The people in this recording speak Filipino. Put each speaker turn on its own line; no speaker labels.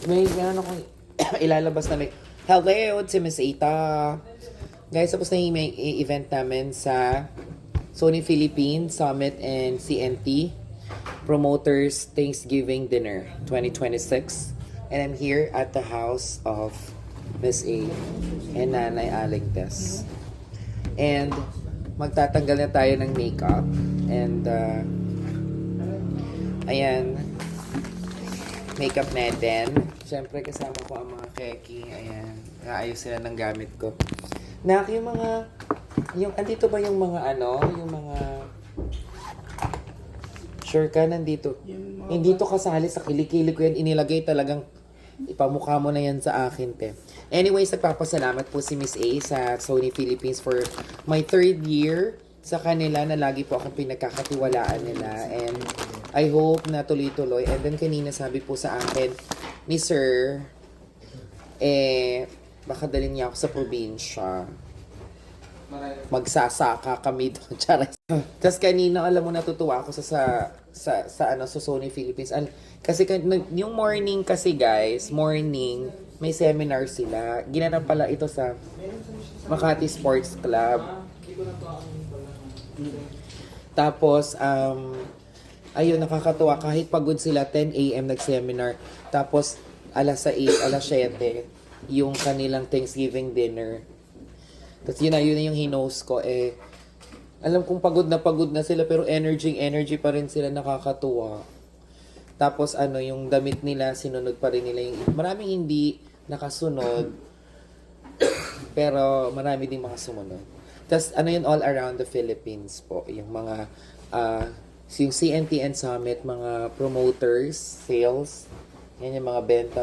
may ano kung ilalabas na may hello si Miss Ita. Guys, tapos na yung may event namin sa Sony Philippines Summit and CNT Promoters Thanksgiving Dinner 2026. And I'm here at the house of Miss A and Nanay Aling Tess. And magtatanggal na tayo ng makeup. And ayan, makeup natin. Siyempre kasama ko ang mga keki. Ayan, naayos sila ng gamit ko. Nak, yung mga, andito ba yung mga yung mga, sure ka, nandito. Hindi to kasali sa kilikili ko yan. Inilagay talagang, ipamukha mo na yan sa akin, te. Anyways, nagpapasalamat po si Miss A sa Sony Philippines for my 3rd year sa kanila na lagi po akong pinagkakatiwalaan nila. And I hope na tuloy-tuloy. And then kanina sabi po sa akin ni Sir, baka dalhin niya ako sa probinsya. Magsasaka kami doon. Tapos kanina, alam mo, natutuwa ako sa Sony Philippines. Kasi yung morning kasi guys, may seminar sila. Ginanap pala ito sa Makati Sports Club. Tapos, ayun, nakakatuwa. Kahit pagod sila, 10 a.m. nag-seminar. Tapos, alas 6, alas 7, yung kanilang Thanksgiving dinner. Tapos yun na yung hinost ko. Alam kong pagod na sila, pero energy pa rin sila, nakakatuwa. Tapos yung damit nila, sinunod pa rin nila yung, maraming hindi nakasunod, pero marami ding mga sumunod. Tapos yun, all around the Philippines po, yung mga, yung CNTN Summit, mga promoters, sales, yan yung mga benta,